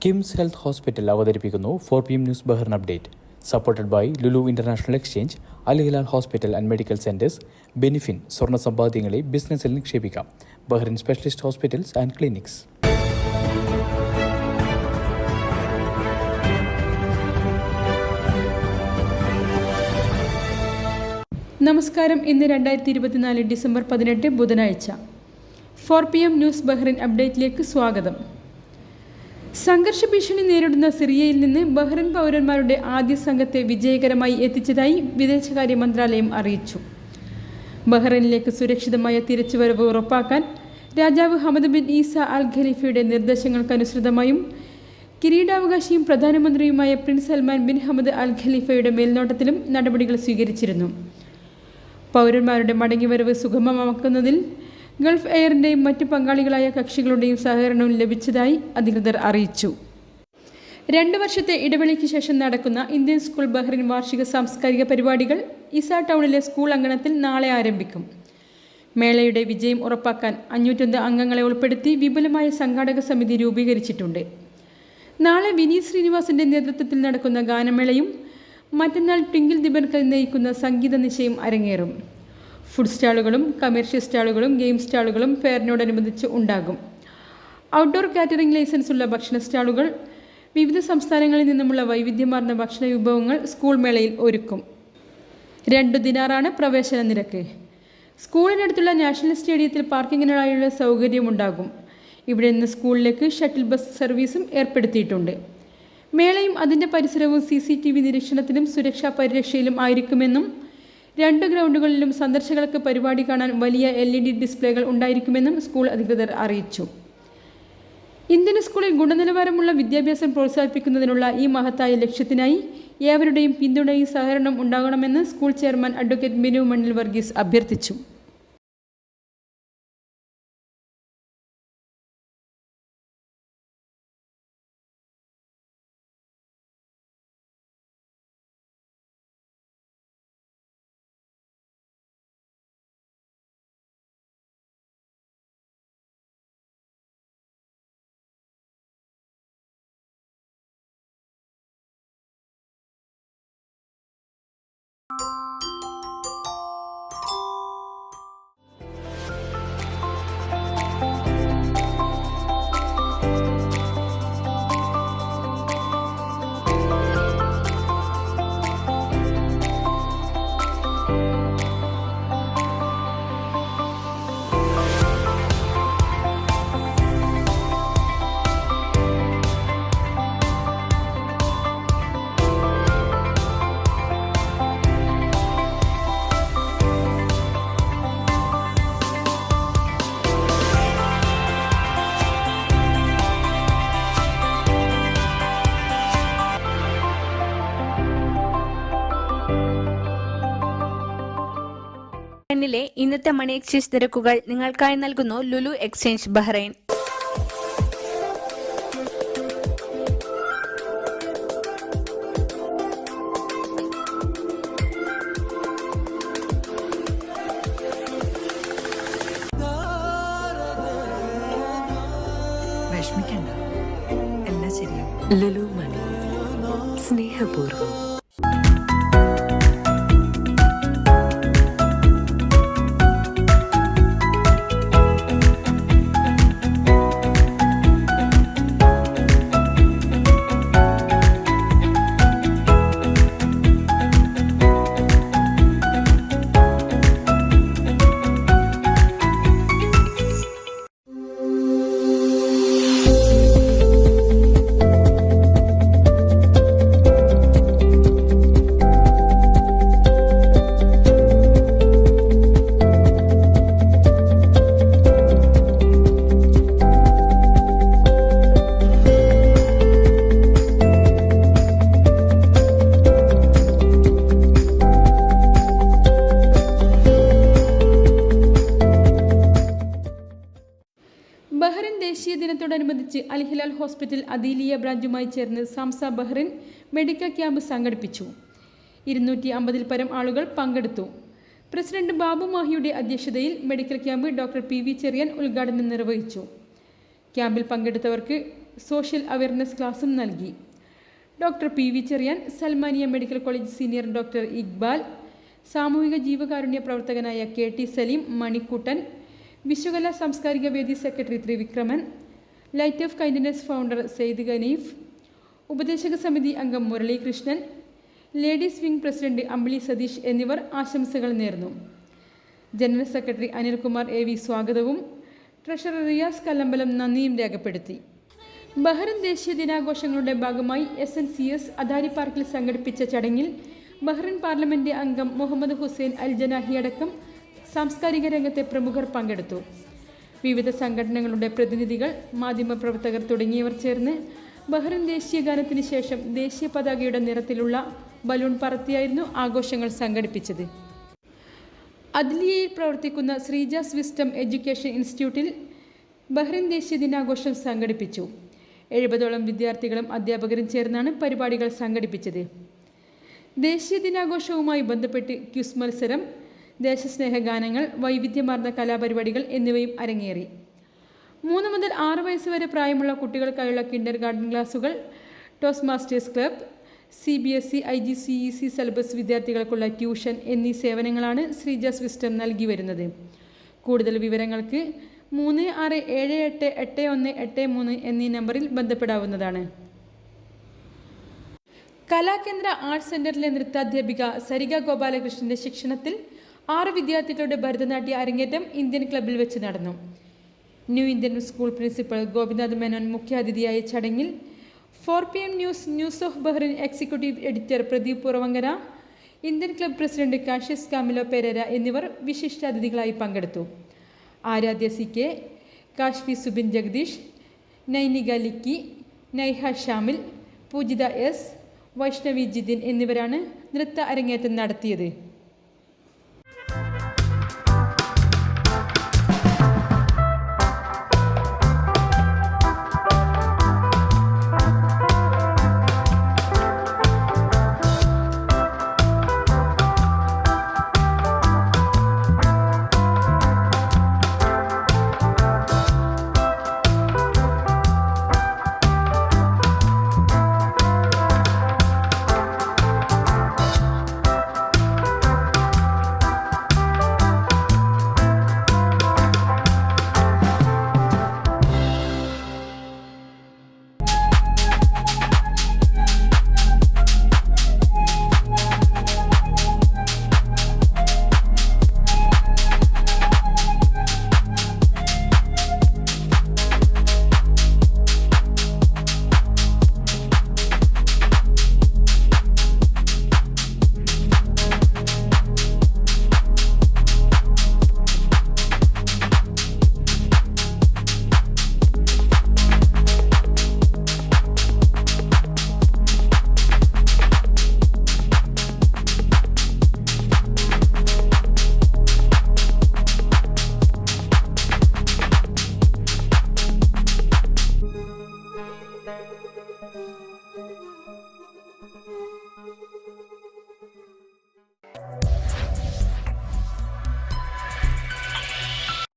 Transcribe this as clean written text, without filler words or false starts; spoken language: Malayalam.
കിംസ് ഹെൽത്ത് ഹോസ്പിറ്റൽ അവതരിപ്പിക്കുന്നു 4 PM news Bahrain update. Supported by Lulu international exchange, Al Hilal hospital and medical centres, ബെനിഫിൻ. സ്വർണ്ണ സമ്പാദ്യങ്ങളെ ബിസിനസ്സിൽ നിക്ഷേപിക്കാം. Bahrain specialist hospitals and clinics. നമസ്കാരം. ഇന്ന് 2024 ഡിസംബർ 18 ബുധനാഴ്ച. 4 PM ന്യൂസ് ബഹ്റിൻ അപ്ഡേറ്റിലേക്ക് സ്വാഗതം. സംഘർഷ ഭീഷണി നേരിടുന്ന സിറിയയിൽ നിന്ന് ബഹ്റിൻ പൗരന്മാരുടെ ആദ്യ സംഘത്തെ വിജയകരമായി എത്തിച്ചതായി വിദേശകാര്യ മന്ത്രാലയം അറിയിച്ചു. ബഹ്റിനിലേക്ക് സുരക്ഷിതമായ തിരിച്ചുവരവ് ഉറപ്പാക്കാൻ രാജാവ് ഹമദ് ബിൻ ഈസ അൽ ഖലീഫയുടെ നിർദ്ദേശങ്ങൾക്കനുസൃതമായും കിരീടാവകാശിയും പ്രധാനമന്ത്രിയുമായ Prince Salman bin Hamad Al ഖലീഫയുടെ മേൽനോട്ടത്തിലും നടപടികൾ സ്വീകരിച്ചിരുന്നു. പൗരന്മാരുടെ മടങ്ങിവരവ് സുഗമമാക്കുന്നതിൽ ഗൾഫ് എയറിൻ്റെയും മറ്റ് പങ്കാളികളായ കക്ഷികളുടെയും സഹകരണവും ലഭിച്ചതായി അധികൃതർ അറിയിച്ചു. 2 വർഷത്തെ ഇടവേളയ്ക്ക് ശേഷം നടക്കുന്ന ഇന്ത്യൻ സ്കൂൾ ബഹ്റിൻ വാർഷിക സാംസ്കാരിക പരിപാടികൾ ഇസ ടൗണിലെ സ്കൂൾ അങ്കണത്തിൽ നാളെ ആരംഭിക്കും. മേളയുടെ വിജയം ഉറപ്പാക്കാൻ 501 അംഗങ്ങളെ ഉൾപ്പെടുത്തി വിപുലമായ സംഘാടക സമിതി രൂപീകരിച്ചിട്ടുണ്ട്. നാളെ വിനീത് ശ്രീനിവാസിൻ്റെ നേതൃത്വത്തിൽ നടക്കുന്ന ഗാനമേളയും മറ്റന്നാൾ ട്വിങ്കിൾ ദിബൻകൽ നയിക്കുന്ന സംഗീത നിശയും അരങ്ങേറും. ഫുഡ് സ്റ്റാളുകളും കമേഴ്ഷ്യൽ സ്റ്റാളുകളും ഗെയിം സ്റ്റാളുകളും ഫെയറിനോടനുബന്ധിച്ച് ഉണ്ടാകും. ഔട്ട്ഡോർ കാറ്ററിംഗ് ലൈസൻസുള്ള ഭക്ഷണ സ്റ്റാളുകൾ, വിവിധ സംസ്ഥാനങ്ങളിൽ നിന്നുമുള്ള വൈവിധ്യമാർന്ന ഭക്ഷണ വിഭവങ്ങൾ സ്കൂൾ മേളയിൽ ഒരുക്കും. 2 ദിനാറാണ് പ്രവേശന നിരക്ക്. സ്കൂളിനടുത്തുള്ള നാഷണൽ സ്റ്റേഡിയത്തിൽ പാർക്കിങ്ങിനായുള്ള സൗകര്യമുണ്ടാകും. ഇവിടെ നിന്ന് സ്കൂളിലേക്ക് ഷട്ടിൽ ബസ് സർവീസും ഏർപ്പെടുത്തിയിട്ടുണ്ട്. മേളയും അതിൻ്റെ പരിസരവും CCTV നിരീക്ഷണത്തിലും സുരക്ഷാ പരിരക്ഷയിലും ആയിരിക്കുമെന്നും 2 ഗ്രൗണ്ടുകളിലും സന്ദർശകർക്ക് പരിപാടി കാണാൻ വലിയ LED ഡിസ്പ്ലേകൾ ഉണ്ടായിരിക്കുമെന്നും സ്കൂൾ അധികൃതർ അറിയിച്ചു. ഇന്ത്യൻ സ്കൂളിൽ ഗുണനിലവാരമുള്ള വിദ്യാഭ്യാസം പ്രോത്സാഹിപ്പിക്കുന്നതിനുള്ള ഈ മഹത്തായ ലക്ഷ്യത്തിനായി ഏവരുടെയും പിന്തുണയും സഹകരണം ഉണ്ടാകണമെന്ന് സ്കൂൾ ചെയർമാൻ അഡ്വക്കേറ്റ് ബിനു മണ്ണിൽ വർഗീസ് അഭ്യർത്ഥിച്ചു. ബഹ്റൈനിലെ ഇന്നത്തെ മണി എക്സ്ചേഞ്ച് നിരക്കുകൾ നിങ്ങൾക്കായി നൽകുന്നു ലുലു എക്സ്ചേഞ്ച് ബഹ്റൈൻ. വിഷമിക്കണ്ട, എല്ലാം ശരിയാവും. ലുലു മണി, സ്നേഹപൂർവ്വം. ബഹ്റിൻ ദേശീയ ദിനത്തോടനുബന്ധിച്ച് അൽ ഹിലാൽ ഹോസ്പിറ്റൽ അദീലിയ ബ്രാഞ്ചുമായി ചേർന്ന് സംസ ബഹ്റിൻ മെഡിക്കൽ ക്യാമ്പ് സംഘടിപ്പിച്ചു. 250-ൽ പരം ആളുകൾ പങ്കെടുത്തു. പ്രസിഡന്റ് ബാബു മാഹിയുടെ അധ്യക്ഷതയിൽ medical camp doctor PV Cherian ഉദ്ഘാടനം നിർവഹിച്ചു. ക്യാമ്പിൽ പങ്കെടുത്തവർക്ക് സോഷ്യൽ അവയർനെസ് ക്ലാസും നൽകി. Doctor P V Cherian, Salmaniya medical college senior doctor Iqbal, സാമൂഹിക ജീവകാരുണ്യ പ്രവർത്തകനായ K T Saleem, Manikuttan, Vishwakala Samskarika Vedi secretary Thrivikraman, light of kindness founder Syed Ganeef, ഉപദേശക സമിതി അംഗം Muralikrishnan, ladies wing president Ambili Satheesh എന്നിവർ ആശംസകൾ നേർന്നു. General secretary Anilkumar A V സ്വാഗതവും ട്രഷറർ റിയാസ് കല്ലമ്പലം നന്ദിയും രേഖപ്പെടുത്തി. ബഹ്റിൻ ദേശീയ ദിനാഘോഷങ്ങളുടെ ഭാഗമായി SNCS അദാരി പാർക്കിൽ സംഘടിപ്പിച്ച ചടങ്ങിൽ ബഹ്റിൻ പാർലമെന്റ് അംഗം മുഹമ്മദ് ഹുസൈൻ അൽ ജനാഹി അടക്കം സാംസ്കാരിക രംഗത്തെ പ്രമുഖർ പങ്കെടുത്തു. വിവിധ സംഘടനകളുടെ പ്രതിനിധികൾ, മാധ്യമപ്രവർത്തകർ തുടങ്ങിയവർ ചേർന്ന് ബഹ്റിൻ ദേശീയ ഗാനത്തിന് ശേഷം ദേശീയ പതാകയുടെ നിറത്തിലുള്ള ബലൂൺ പറത്തിയായിരുന്നു ആഘോഷങ്ങൾ സംഘടിപ്പിച്ചത്. അദ്ലിയയിൽ പ്രവർത്തിക്കുന്ന ശ്രീജാസ് വിസ്ഡം എഡ്യൂക്കേഷൻ ഇൻസ്റ്റിറ്റ്യൂട്ടിൽ ബഹ്റിൻ ദേശീയ ദിനാഘോഷം സംഘടിപ്പിച്ചു. 70ഓളം വിദ്യാർത്ഥികളും അധ്യാപകരും ചേർന്നാണ് പരിപാടികൾ സംഘടിപ്പിച്ചത്. ദേശീയ ദിനാഘോഷവുമായി ബന്ധപ്പെട്ട് ക്വിസ് മത്സരം, ദേശസ്നേഹ ഗാനങ്ങൾ, വൈവിധ്യമാർന്ന കലാപരിപാടികൾ എന്നിവയും അരങ്ങേറി. 3 മുതൽ 6 വയസ്സ് വരെ പ്രായമുള്ള കുട്ടികൾക്കായുള്ള കിൻഡർ ഗാർഡൻ ക്ലാസുകൾ, toast masters club, CBSE IGCEC syllabus വിദ്യാർത്ഥികൾക്കുള്ള ട്യൂഷൻ എന്നീ സേവനങ്ങളാണ് ശ്രീജാസ് വിസ്ഡം നൽകി വരുന്നത്. കൂടുതൽ വിവരങ്ങൾക്ക് 36788183 എന്നീ നമ്പറിൽ ബന്ധപ്പെടാവുന്നതാണ്. കലാകേന്ദ്ര ആർട്സ് സെന്ററിലെ നൃത്താധ്യാപിക സരിക ഗോപാലകൃഷ്ണന്റെ ശിക്ഷണത്തിൽ 6 വിദ്യാർത്ഥികളുടെ ഭരതനാട്യ അരങ്ങേറ്റം ഇന്ത്യൻ ക്ലബ്ബിൽ വെച്ച് നടന്നു. New Indian school principal Gopinath Menon മുഖ്യാതിഥിയായ ചടങ്ങിൽ 4PM news of Bahrain executive editor Pradeep Puravankara, Indian club president Cassius Camilo Pereira എന്നിവർ വിശിഷ്ടാതിഥികളായി പങ്കെടുത്തു. ആരാധ്യ CK, കാശ്വി സുബിൻ ജഗദീഷ്, നൈനിക ലിക്കി, നൈഹ ഷാമിൽ, പൂജിത S, വൈഷ്ണവി ജിതിൻ എന്നിവരാണ് നൃത്ത അരങ്ങേറ്റം നടത്തിയത്.